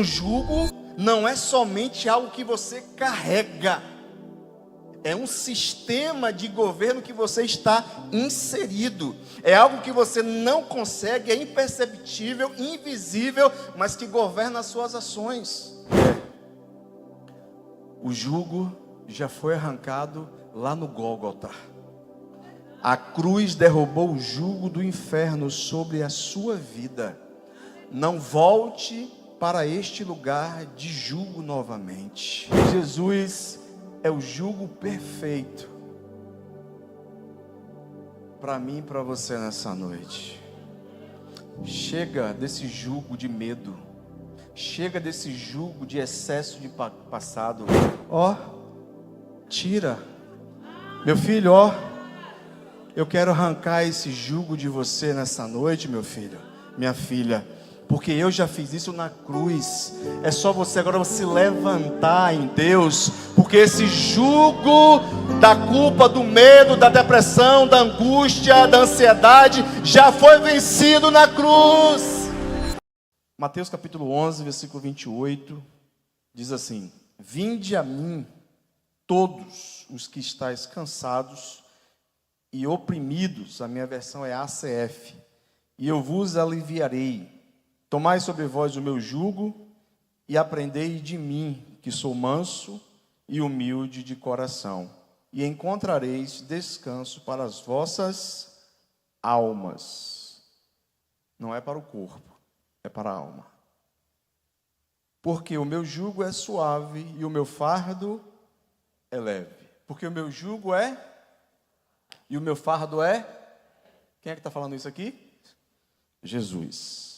Um jugo não é somente algo que você carrega, é um sistema de governo que você está inserido. É algo que você não consegue, é imperceptível, invisível, mas que governa as suas ações. O jugo já foi arrancado lá no Gólgota. A cruz derrubou o jugo do inferno sobre a sua vida. Não volte para este lugar de jugo novamente. Jesus é o jugo perfeito para mim e para você nessa noite. Chega desse jugo de medo. Chega desse jugo de excesso de passado. Tira. Meu filho, eu quero arrancar esse jugo de você nessa noite, meu filho, minha filha. Porque eu já fiz isso na cruz. É só você agora se levantar em Deus. Porque esse jugo da culpa, do medo, da depressão, da angústia, da ansiedade já foi vencido na cruz. Mateus capítulo 11, versículo 28 diz assim: Vinde a mim todos os que estáis cansados e oprimidos. A minha versão é ACF. E eu vos aliviarei. Tomai sobre vós o meu jugo e aprendei de mim, que sou manso e humilde de coração, e encontrareis descanso para as vossas almas. Não é para o corpo, é para a alma. Porque o meu jugo é suave e o meu fardo é leve. Porque o meu jugo é e o meu fardo é... Quem é que está falando isso aqui? Jesus.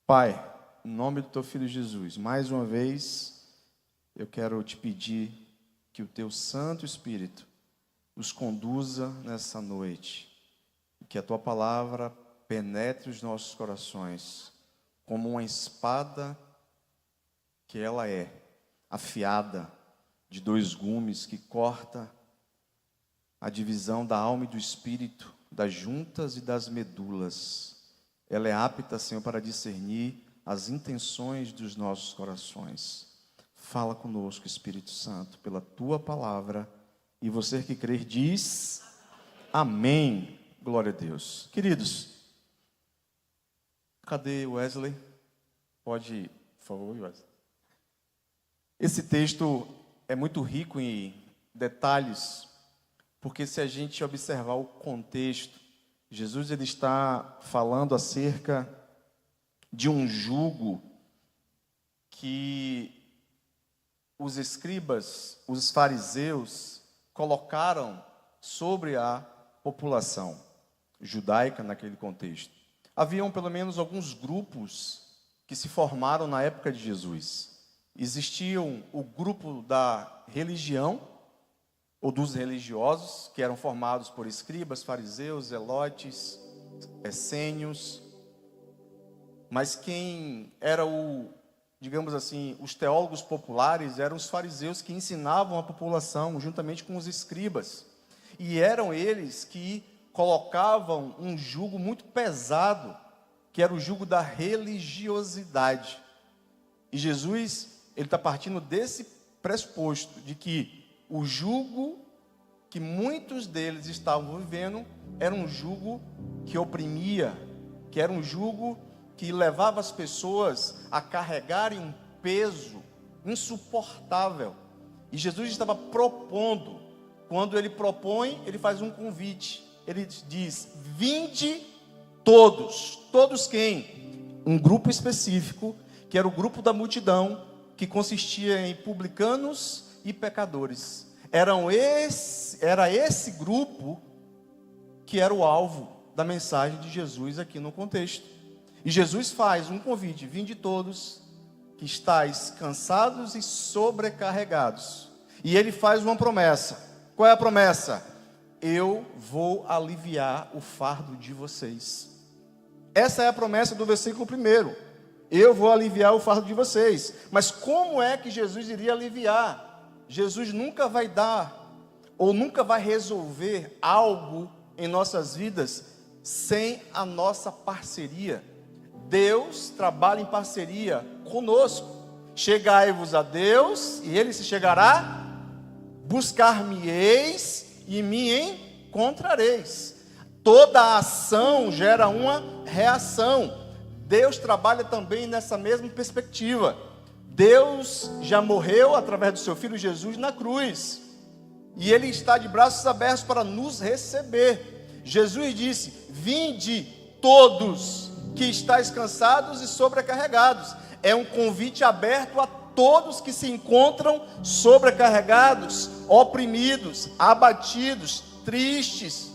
Pai, em nome do teu filho Jesus, mais uma vez, eu quero te pedir que o teu Santo Espírito nos conduza nessa noite, e que a tua palavra penetre os nossos corações, como uma espada que ela é, afiada, de 2 gumes, que corta a divisão da alma e do espírito, das juntas e das medulas. Ela é apta, Senhor, para discernir as intenções dos nossos corações. Fala conosco, Espírito Santo, pela tua palavra. E você que crer diz amém. Glória a Deus. Queridos, cadê o Wesley? Pode ir, por favor, Wesley. Esse texto é muito rico em detalhes, porque se a gente observar o contexto, Jesus ele está falando acerca de um jugo que os escribas, os fariseus, colocaram sobre a população judaica naquele contexto. Haviam pelo menos alguns grupos que se formaram na época de Jesus. Existiam o grupo da religião, ou dos religiosos, que eram formados por escribas, fariseus, zelotes, essênios. Mas quem era digamos assim, os teólogos populares eram os fariseus que ensinavam a população, juntamente com os escribas. E eram eles que colocavam um jugo muito pesado, que era o jugo da religiosidade. E Jesus, ele está partindo desse pressuposto, de que o jugo que muitos deles estavam vivendo era um jugo que oprimia, que era um jugo que levava as pessoas a carregarem um peso insuportável. E Jesus estava propondo. Quando ele propõe, ele faz um convite. Ele diz: vinde todos. Todos quem? Um grupo específico, que era o grupo da multidão, que consistia em publicanos e pecadores. Era esse grupo que era o alvo da mensagem de Jesus aqui no contexto. E Jesus faz um convite: vinde todos que estáis cansados e sobrecarregados. E ele faz uma promessa. Qual é a promessa? Eu vou aliviar o fardo de vocês. Essa é a promessa do versículo 1. Eu vou aliviar o fardo de vocês. Mas como é que Jesus iria aliviar? Jesus nunca vai dar, ou nunca vai resolver algo em nossas vidas sem a nossa parceria. Deus trabalha em parceria conosco. chegai-vos a Deus, e Ele se chegará, buscar-me-eis, e me encontrareis. Toda ação gera uma reação. Deus trabalha também nessa mesma perspectiva. Deus já morreu através do seu Filho Jesus na cruz, e Ele está de braços abertos para nos receber. Jesus disse: vinde todos que estáis cansados e sobrecarregados. É um convite aberto a todos que se encontram sobrecarregados, oprimidos, abatidos, tristes.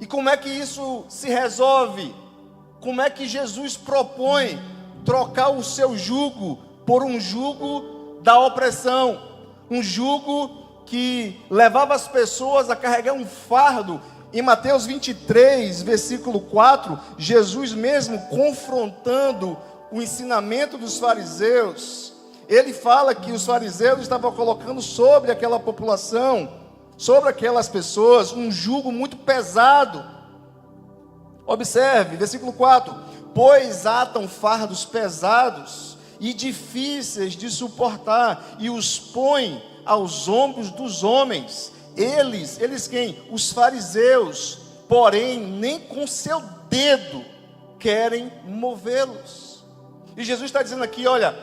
E como é que isso se resolve? Como é que Jesus propõe trocar o seu jugo por um jugo da opressão? Um jugo que levava as pessoas a carregar um fardo. Em Mateus 23, versículo 4, Jesus mesmo confrontando o ensinamento dos fariseus, ele fala que os fariseus estavam colocando sobre aquela população, sobre aquelas pessoas, um jugo muito pesado. Observe, versículo 4: pois atam fardos pesados e difíceis de suportar, e os põem aos ombros dos homens. Eles quem? Os fariseus, porém nem com seu dedo querem movê-los. E Jesus está dizendo aqui, olha,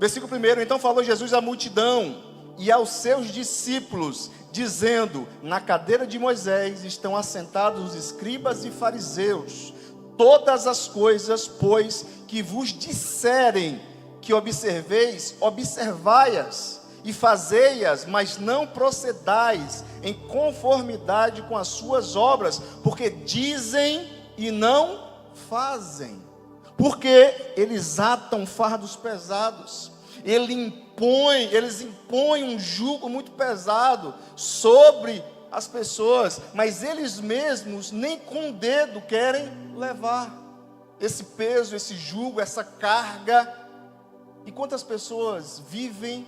versículo 1: então falou Jesus à multidão e aos seus discípulos, dizendo: na cadeira de Moisés estão assentados os escribas e fariseus. Todas as coisas, pois, que vos disserem que observeis, observai-as e fazei-as, mas não procedais em conformidade com as suas obras, porque dizem e não fazem. Porque eles atam fardos pesados, eles impõem um jugo muito pesado sobre as pessoas, mas eles mesmos nem com o dedo querem levar esse peso, esse jugo, essa carga. E quantas pessoas vivem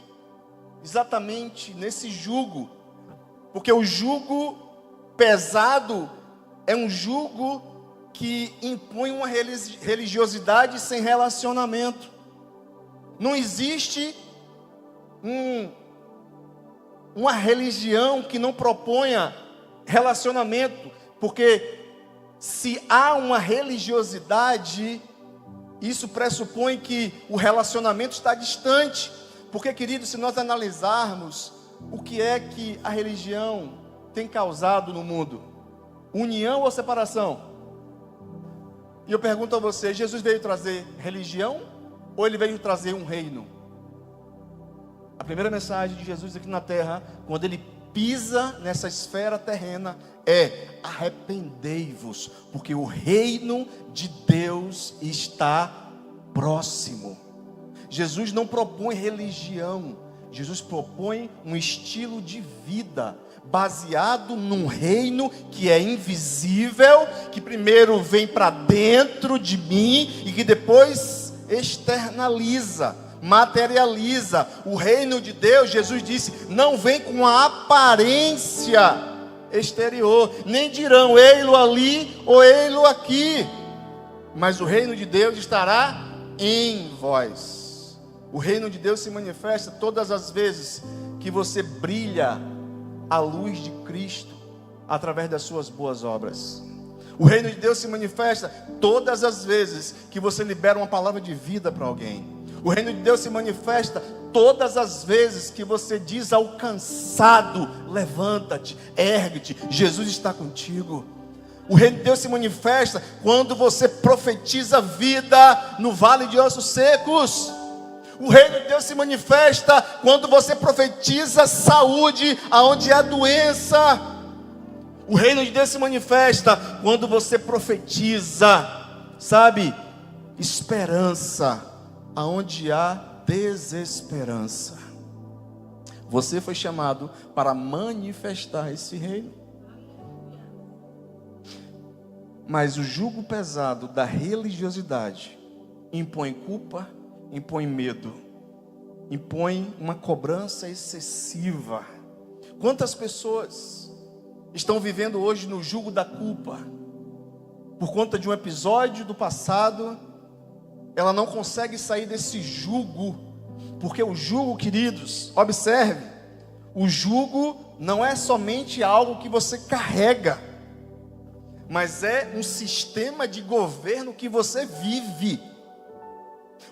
exatamente nesse jugo? Porque o jugo pesado é um jugo que impõe uma religiosidade sem relacionamento. Não existe uma religião que não proponha relacionamento, porque se há uma religiosidade, isso pressupõe que o relacionamento está distante. Porque, querido, se nós analisarmos o que é que a religião tem causado no mundo, união ou separação? E eu pergunto a você, Jesus veio trazer religião ou ele veio trazer um reino? A primeira mensagem de Jesus aqui na terra, quando ele pisa nessa esfera terrena, é: arrependei-vos, porque o reino de Deus está próximo. Jesus não propõe religião, Jesus propõe um estilo de vida baseado num reino que é invisível, que primeiro vem para dentro de mim e que depois externaliza, materializa. O reino de Deus, Jesus disse, não vem com a aparência exterior, nem dirão ei-lo ali ou ei-lo aqui, mas o reino de Deus estará em vós. O reino de Deus se manifesta todas as vezes que você brilha a luz de Cristo através das suas boas obras. O reino de Deus se manifesta todas as vezes que você libera uma palavra de vida para alguém. O reino de Deus se manifesta todas as vezes que você diz ao cansado: levanta-te, ergue-te, Jesus está contigo. O reino de Deus se manifesta quando você profetiza vida no vale de ossos secos. O reino de Deus se manifesta quando você profetiza saúde aonde há doença. O reino de Deus se manifesta quando você profetiza, sabe, esperança aonde há desesperança. Você foi chamado para manifestar esse reino. Mas o jugo pesado da religiosidade impõe culpa, impõe medo, impõe uma cobrança excessiva. Quantas pessoas estão vivendo hoje no jugo da culpa, por conta de um episódio do passado, ela não consegue sair desse jugo, porque o jugo, queridos, observe, o jugo não é somente algo que você carrega, mas é um sistema de governo que você vive.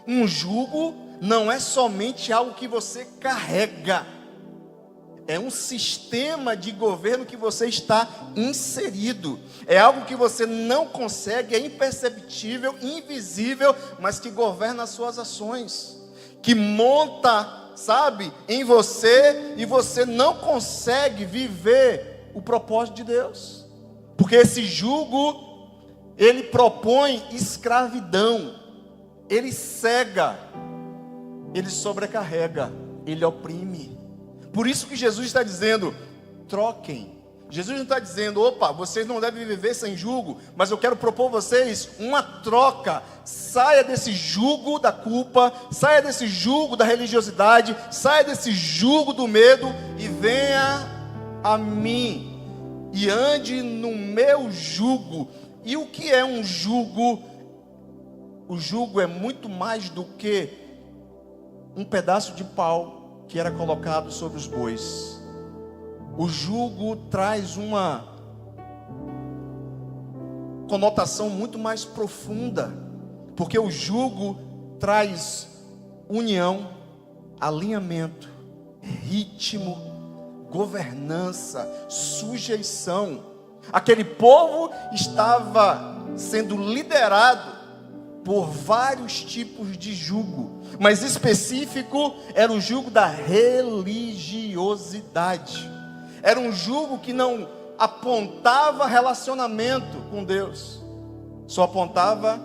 Um jugo não é somente algo que você carrega, é um sistema de governo que você está inserido. É algo que você não consegue, é imperceptível, invisível, mas que governa as suas ações, que monta, sabe, em você, e você não consegue viver o propósito de Deus. Porque esse jugo, ele propõe escravidão, ele cega, ele sobrecarrega, ele oprime. Por isso que Jesus está dizendo, troquem. Jesus não está dizendo, opa, vocês não devem viver sem jugo, mas eu quero propor a vocês uma troca. Saia desse jugo da culpa, saia desse jugo da religiosidade, saia desse jugo do medo e venha a mim e ande no meu jugo. E o que é um jugo? O jugo é muito mais do que um pedaço de pau que era colocado sobre os bois. O jugo traz uma conotação muito mais profunda, porque o jugo traz união, alinhamento, ritmo, governança, sujeição. Aquele povo estava sendo liderado por vários tipos de jugo, mas específico era o jugo da religiosidade. Era um jugo que não apontava relacionamento com Deus, só apontava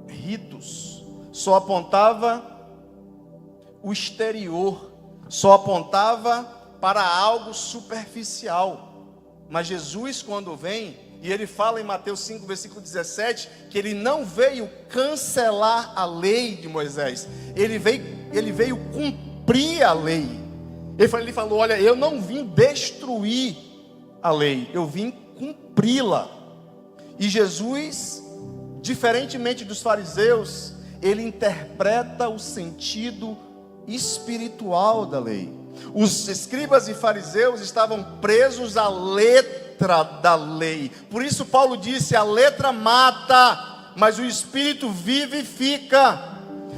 ritos, só apontava o exterior, só apontava para algo superficial. Mas Jesus, quando vem, e ele fala em Mateus 5, versículo 17, que ele não veio cancelar a lei de Moisés, ele veio cumprir a lei. Ele falou, olha, eu não vim destruir a lei, eu vim cumpri-la. E Jesus, diferentemente dos fariseus, ele interpreta o sentido espiritual da lei. Os escribas e fariseus estavam presos à letra da lei. Por isso Paulo disse, a letra mata, mas o espírito vivifica.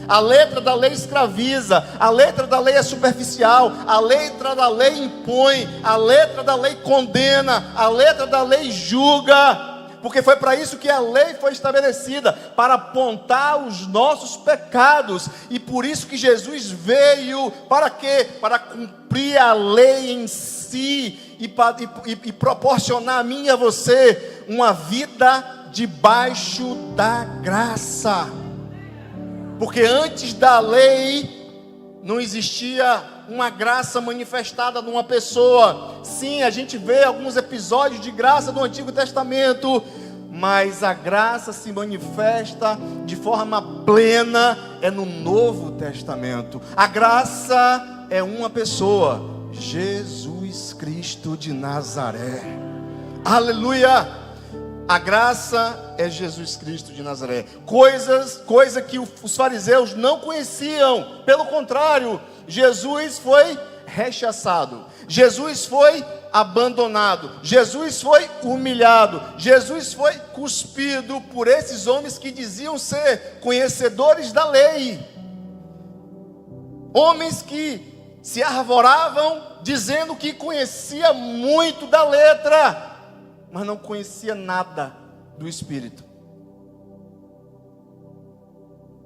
A letra da lei escraviza, a letra da lei é superficial, a letra da lei impõe, a letra da lei condena, a letra da lei julga. Porque foi para isso que a lei foi estabelecida, para apontar os nossos pecados. E por isso que Jesus veio, para quê? Para cumprir a lei em si e proporcionar a mim e a você uma vida debaixo da graça. Porque antes da lei não existia uma graça manifestada numa pessoa. Sim, a gente vê alguns episódios de graça no Antigo Testamento, mas a graça se manifesta de forma plena é no Novo Testamento. A graça é uma pessoa, Jesus Cristo de Nazaré. Aleluia! A graça é Jesus Cristo de Nazaré. Coisa que os fariseus não conheciam. Pelo contrário, Jesus foi rechaçado, Jesus foi abandonado, Jesus foi humilhado, Jesus foi cuspido por esses homens que diziam ser conhecedores da lei. Homens que se arvoravam dizendo que conhecia muito da letra, mas não conhecia nada do Espírito.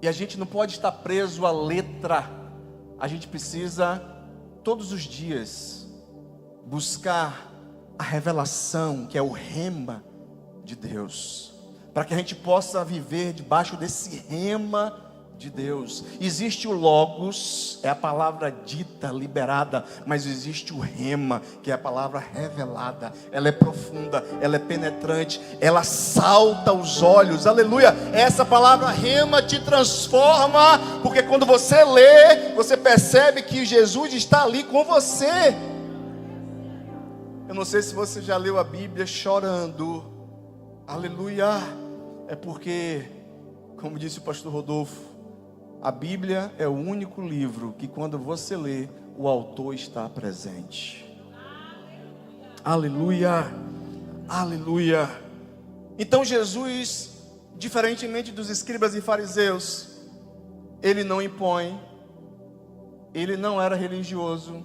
E a gente não pode estar preso à letra. A gente precisa, todos os dias, buscar a revelação, que é o rema de Deus, para que a gente possa viver debaixo desse rema de Deus. Existe o Logos, é a palavra dita, liberada, mas existe o rema, que é a palavra revelada. Ela é profunda, ela é penetrante, ela salta aos olhos. Aleluia! Essa palavra rema te transforma, porque quando você lê, você percebe que Jesus está ali com você. Eu não sei se você já leu a Bíblia chorando. Aleluia! É porque Como disse o pastor Rodolfo, a Bíblia é o único livro que quando você lê, o autor está presente. Aleluia, aleluia. Então Jesus, diferentemente dos escribas e fariseus, ele não impõe, ele não era religioso,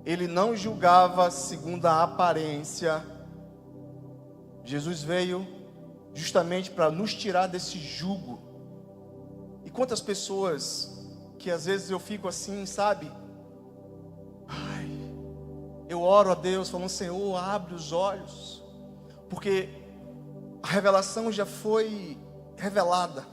ele não julgava segundo a aparência. Jesus veio justamente para nos tirar desse jugo. E quantas pessoas que às vezes eu fico assim, sabe? Eu oro a Deus falando: Senhor, abre os olhos, porque a revelação já foi revelada.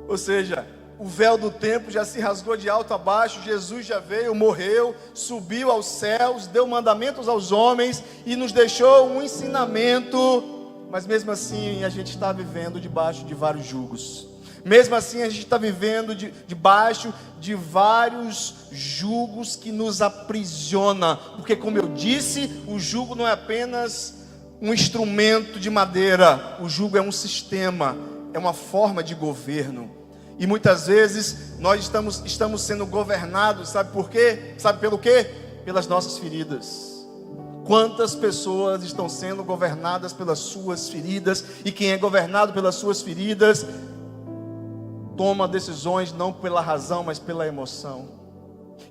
Ou seja, o véu do templo já se rasgou de alto a baixo. Jesus já veio, morreu, subiu aos céus, deu mandamentos aos homens e nos deixou um ensinamento. Mas mesmo assim a gente está vivendo debaixo de vários jugos. Mesmo assim a gente está vivendo debaixo de vários jugos que nos aprisiona. Porque, como eu disse, o jugo não é apenas um instrumento de madeira. O jugo é um sistema, é uma forma de governo. E muitas vezes nós estamos sendo governados, sabe por quê? Sabe pelo quê? Pelas nossas feridas. Quantas pessoas estão sendo governadas pelas suas feridas? E quem é governado pelas suas feridas toma decisões não pela razão, mas pela emoção.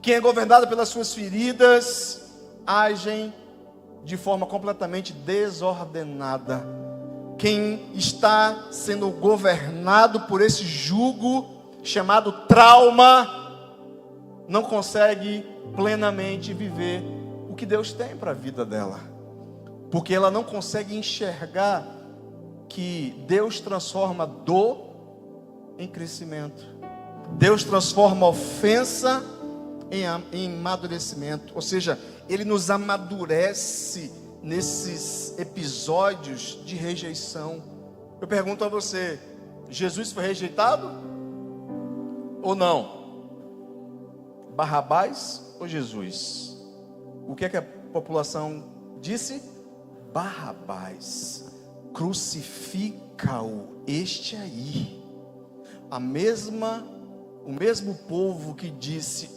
Quem é governado pelas suas feridas agem de forma completamente desordenada. Quem está sendo governado por esse jugo chamado trauma não consegue plenamente viver o que Deus tem para a vida dela, porque ela não consegue enxergar que Deus transforma dor em crescimento. Deus transforma ofensa em amadurecimento. Ou seja, Ele nos amadurece nesses episódios de rejeição. Eu pergunto a você: Jesus foi rejeitado ou não? Barrabás ou Jesus? O que é que a população disse? Barrabás, crucifica-o, este aí. O mesmo povo que disse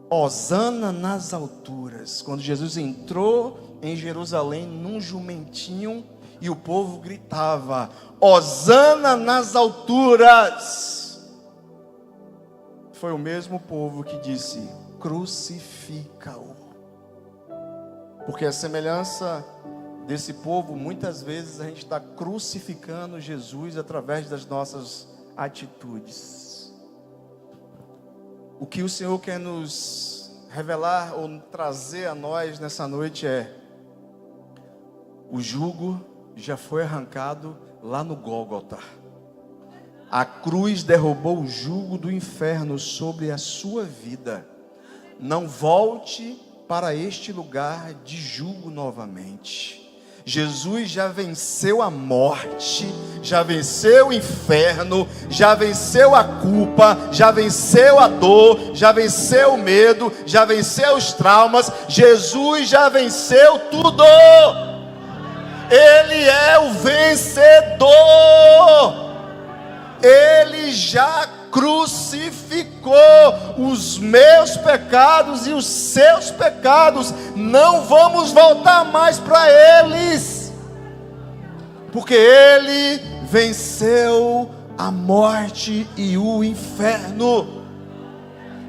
Hosana nas alturas, quando Jesus entrou em Jerusalém num jumentinho e o povo gritava Hosana nas alturas, foi o mesmo povo que disse crucifica-o. Porque a semelhança desse povo, muitas vezes a gente está crucificando Jesus através das nossas atitudes. O que o Senhor quer nos revelar ou trazer a nós nessa noite é: o jugo já foi arrancado lá no Gólgota. A cruz derrubou o jugo do inferno sobre a sua vida. Não volte para este lugar de jugo novamente. Jesus já venceu a morte, já venceu o inferno, já venceu a culpa, já venceu a dor, já venceu o medo, já venceu os traumas. Jesus já venceu tudo. Ele é o vencedor. Ele já crucificou os meus pecados e os seus pecados. Não vamos voltar mais para eles, porque Ele venceu a morte e o inferno.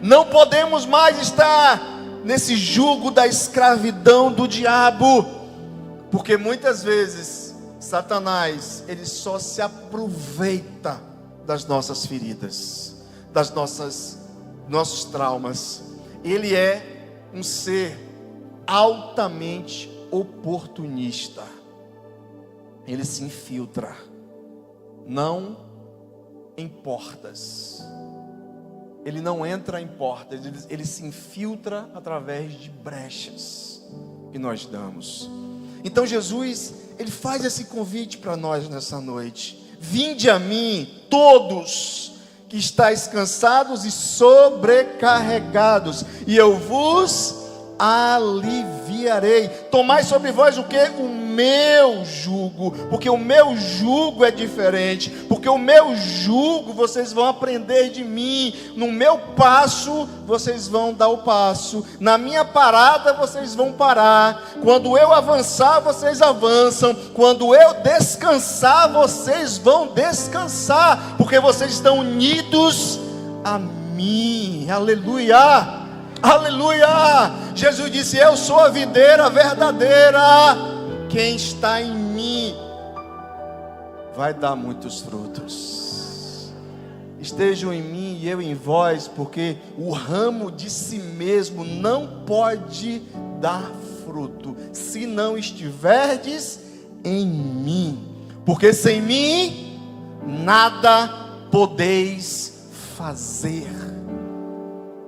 Não podemos mais estar nesse jugo da escravidão do diabo, porque muitas vezes Satanás, ele só se aproveita das nossas feridas, nossos traumas. Ele é um ser altamente oportunista. Ele se infiltra, não em portas. Ele não entra em portas, ele se infiltra através de brechas que nós damos. Então Jesus, ele faz esse convite para nós nessa noite: vinde a mim, todos que estáis cansados e sobrecarregados, e eu vos aliviarei. Tomai sobre vós o que? O meu jugo, porque o meu jugo é diferente, porque o meu jugo vocês vão aprender de mim, no meu passo vocês vão dar o passo, na minha parada vocês vão parar, quando eu avançar vocês avançam, quando eu descansar vocês vão descansar, porque vocês estão unidos a mim. Aleluia, aleluia. Jesus disse: eu sou a videira verdadeira, quem está em mim vai dar muitos frutos. Estejam em mim e eu em vós, porque o ramo de si mesmo não pode dar fruto, se não estiverdes em mim, porque sem mim nada podeis fazer.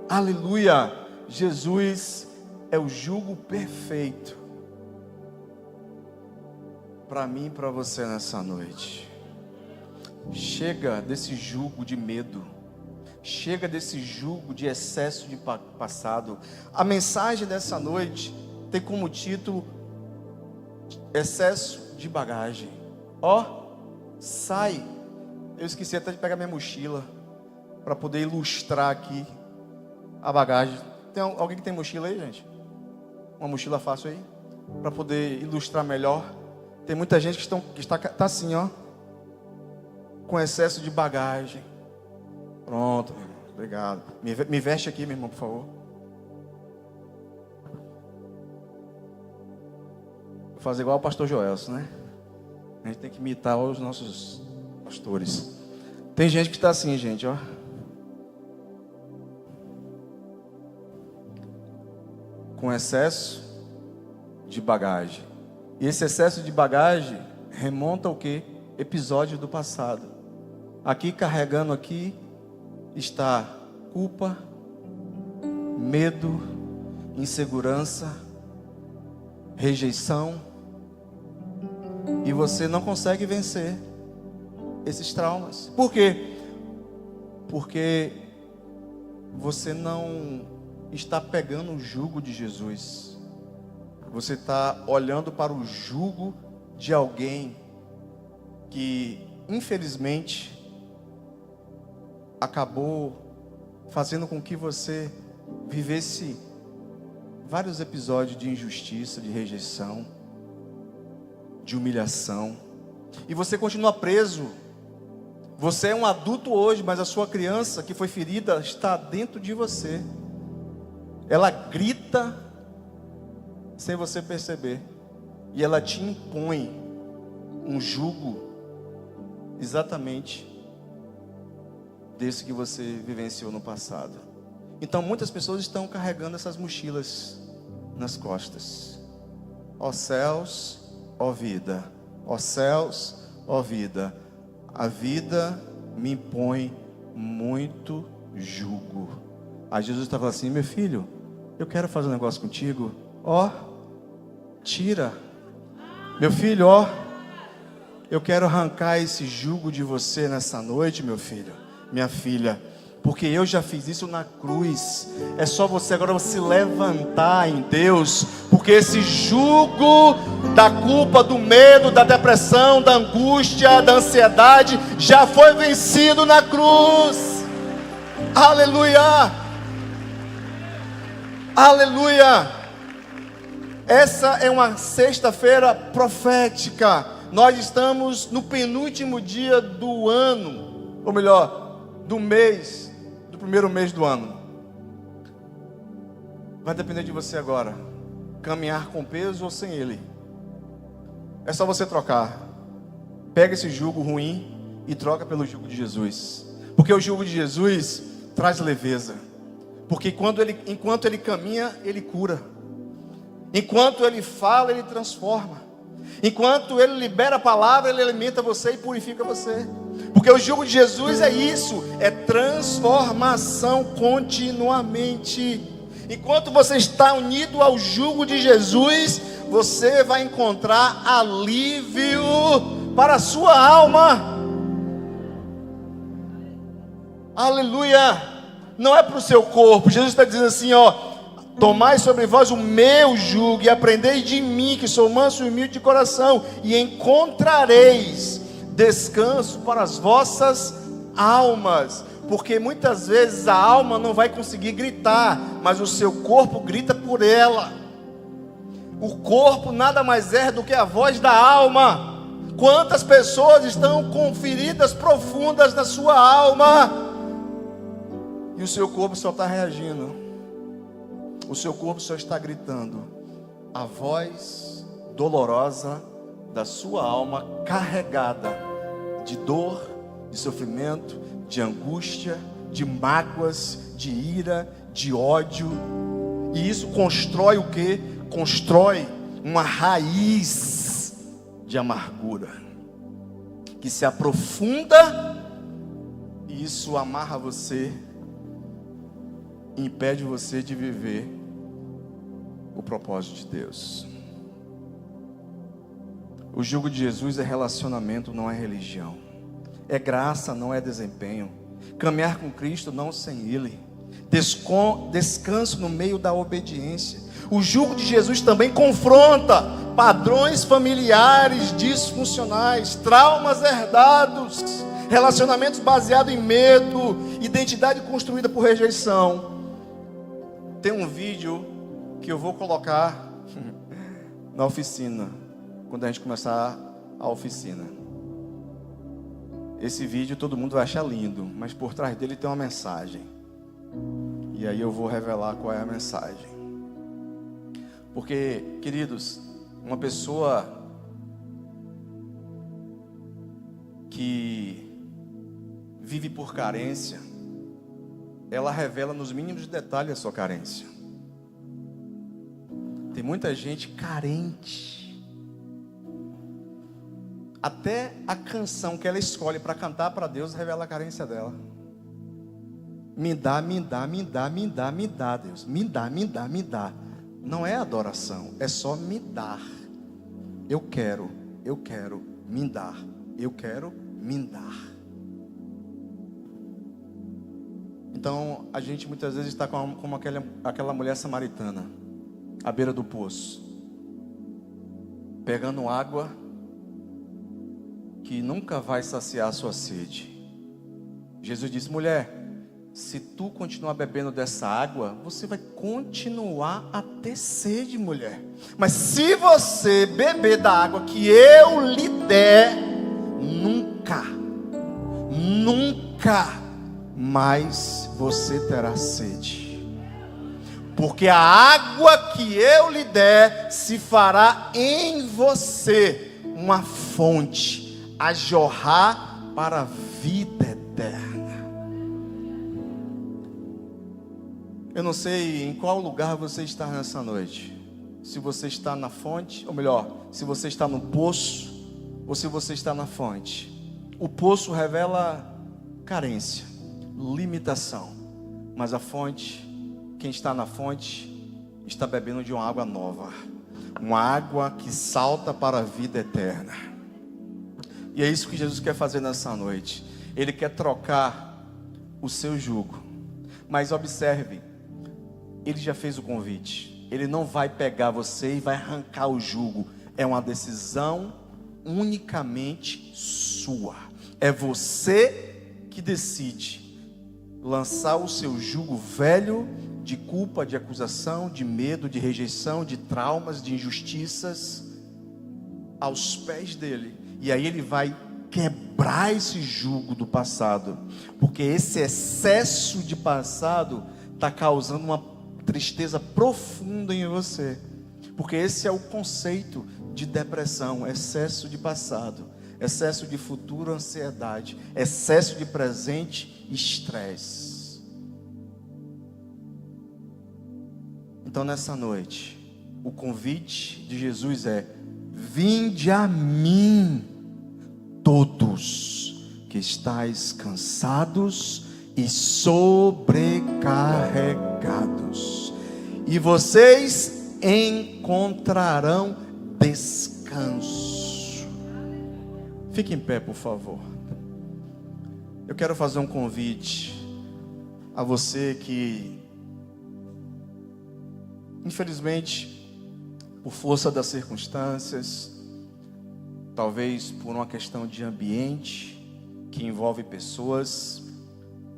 Aleluia. Jesus é o jugo perfeito para mim e para você nessa noite. Chega desse jugo de medo, chega desse jugo de excesso de passado. A mensagem dessa noite tem como título: excesso de bagagem. Sai. Eu esqueci até de pegar minha mochila para poder ilustrar aqui a bagagem. Tem alguém que tem mochila aí, gente? Uma mochila fácil aí, para poder ilustrar melhor. Tem muita gente que está assim, com excesso de bagagem. Pronto, meu irmão, obrigado. Me veste aqui, meu irmão, por favor. Vou fazer igual o pastor Joelson, né? A gente tem que imitar os nossos pastores. Tem gente que está assim, gente, com excesso de bagagem. E esse excesso de bagagem remonta ao quê? Episódio do passado. Aqui carregando aqui está culpa, medo, insegurança, rejeição. E você não consegue vencer esses traumas. Por quê? Porque você não está pegando o jugo de Jesus. Você está olhando para o jugo de alguém que, infelizmente, acabou fazendo com que você vivesse vários episódios de injustiça, de rejeição, de humilhação. E você continua preso. Você é um adulto hoje, mas a sua criança que foi ferida está dentro de você. Ela grita sem você perceber, e ela te impõe um jugo exatamente desse que você vivenciou no passado. Então muitas pessoas estão carregando essas mochilas nas costas. Ó céus, ó vida, ó céus, ó vida, a vida me impõe muito jugo. Aí Jesus estava assim: meu filho, eu quero fazer um negócio contigo, tira, meu filho, eu quero arrancar esse jugo de você nessa noite, meu filho, minha filha, porque eu já fiz isso na cruz. É só você agora se levantar em Deus, porque esse jugo da culpa, do medo, da depressão, da angústia, da ansiedade já foi vencido na cruz. Aleluia, aleluia. Essa é uma sexta-feira profética. Nós estamos no penúltimo dia do ano, ou melhor, do mês, do primeiro mês do ano. Vai depender de você agora, caminhar com peso ou sem ele. É só você trocar. Pega esse jugo ruim e troca pelo jugo de Jesus. Porque o jugo de Jesus traz leveza. Porque enquanto ele caminha, ele cura. Enquanto ele fala, ele transforma. Enquanto ele libera a palavra, ele alimenta você e purifica você. Porque o jugo de Jesus é isso, é transformação continuamente. Enquanto você está unido ao jugo de Jesus, você vai encontrar alívio para a sua alma. Aleluia. Não é para o seu corpo. Jesus está dizendo assim, Tomai sobre vós o meu jugo e aprendei de mim, que sou manso e humilde de coração, e encontrareis descanso para as vossas almas. Porque muitas vezes a alma não vai conseguir gritar, mas o seu corpo grita por ela. O corpo nada mais é do que a voz da alma. Quantas pessoas estão com feridas profundas na sua alma, e o seu corpo só está reagindo, o seu corpo só está gritando a voz dolorosa da sua alma, carregada de dor, de sofrimento, de angústia, de mágoas, de ira, de ódio. E isso constrói o quê? Constrói uma raiz de amargura que se aprofunda, e isso amarra você e impede você de viver o propósito de Deus. O jugo de Jesus é relacionamento, não é religião. É graça, não é desempenho. Caminhar com Cristo, não sem Ele. Descanso no meio da obediência. O jugo de Jesus também confronta padrões familiares disfuncionais, traumas herdados, relacionamentos baseados em medo, identidade construída por rejeição. Tem um vídeo que eu vou colocar na oficina, quando a gente começar a oficina. Esse vídeo todo mundo vai achar lindo, mas por trás dele tem uma mensagem. E aí eu vou revelar qual é a mensagem. Porque, queridos, uma pessoa que vive por carência, ela revela nos mínimos detalhes a sua carência. Tem muita gente carente. Até a canção que ela escolhe para cantar para Deus revela a carência dela. Me dá, me dá, me dá, me dá, me dá, Deus. Me dá, me dá, me dá. Não é adoração, é só me dar. Eu quero, me dar. Eu quero me dar. Então, a gente muitas vezes está como aquela mulher samaritana, à beira do poço, pegando água que nunca vai saciar a sua sede. Jesus disse: mulher, se tu continuar bebendo dessa água, você vai continuar a ter sede, mulher. Mas se você beber da água que eu lhe der, nunca mais você terá sede. Porque a água que eu lhe der se fará em você uma fonte a jorrar para a vida eterna. Eu não sei em qual lugar você está nessa noite. Se você está na fonte, ou melhor, se você está no poço, ou se você está na fonte. O poço revela carência, limitação. Mas a fonte, quem está na fonte, está bebendo de uma água nova. Uma água que salta para a vida eterna. E é isso que Jesus quer fazer nessa noite. Ele quer trocar o seu jugo. Mas observe, Ele já fez o convite. Ele não vai pegar você e vai arrancar o jugo. É uma decisão unicamente sua. É você que decide lançar o seu jugo velho de culpa, de acusação, de medo, de rejeição, de traumas, de injustiças aos pés dele. E aí ele vai quebrar esse jugo do passado. Porque esse excesso de passado está causando uma tristeza profunda em você. Porque esse é o conceito de depressão: excesso de passado, excesso de futuro, ansiedade, excesso de presente, estresse. Então nessa noite, o convite de Jesus é: vinde a mim, todos que estáis cansados e sobrecarregados, e vocês encontrarão descanso. Fique em pé, por favor. Eu quero fazer um convite a você que Infelizmente, por força das circunstâncias, talvez por uma questão de ambiente que envolve pessoas,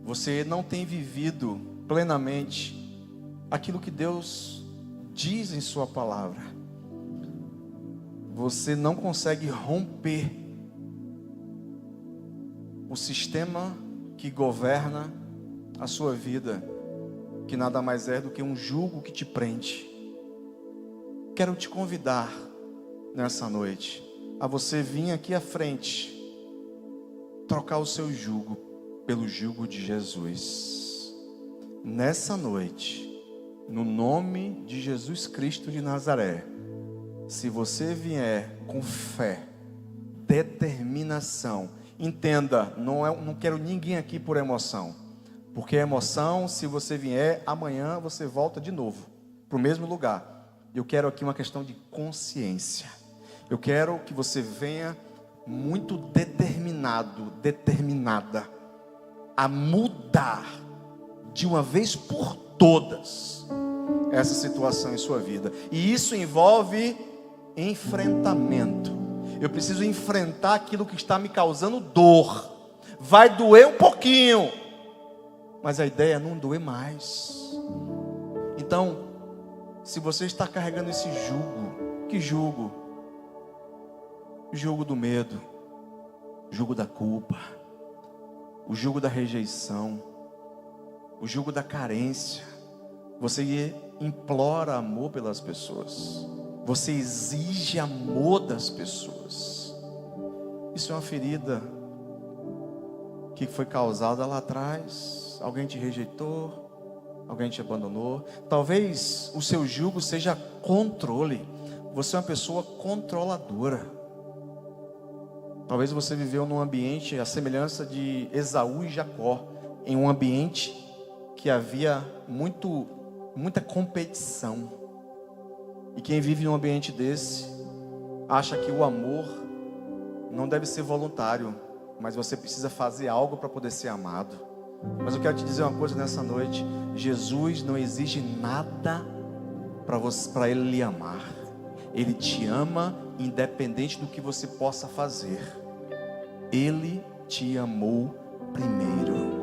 você não tem vivido plenamente aquilo que Deus diz em sua palavra. Você não consegue romper o sistema que governa a sua vida, que nada mais é do que um jugo que te prende. Quero te convidar nessa noite a você vir aqui à frente, trocar o seu jugo pelo jugo de Jesus. Nessa noite, no nome de Jesus Cristo de Nazaré, se você vier com fé, determinação, entenda, não quero ninguém aqui por emoção, porque a emoção, se você vier, amanhã você volta de novo para o mesmo lugar. Eu quero aqui uma questão de consciência. Eu quero que você venha muito determinada a mudar de uma vez por todas essa situação em sua vida. E isso envolve enfrentamento. Eu preciso enfrentar aquilo que está me causando dor. Vai doer um pouquinho, mas a ideia é não doer mais. Então, se você está carregando esse jugo, que jugo? O jugo do medo, o jugo da culpa, o jugo da rejeição, o jugo da carência. Você implora amor pelas pessoas, você exige amor das pessoas. Isso é uma ferida que foi causada lá atrás. Alguém te rejeitou, alguém te abandonou. Talvez o seu jugo seja controle. Você é uma pessoa controladora. Talvez você viveu num ambiente à semelhança de Esaú e Jacó, em um ambiente que havia muita competição. E quem vive num ambiente desse acha que o amor não deve ser voluntário, mas você precisa fazer algo para poder ser amado. Mas eu quero te dizer uma coisa nessa noite: Jesus não exige nada para Ele lhe amar. Ele te ama independente do que você possa fazer. Ele te amou primeiro.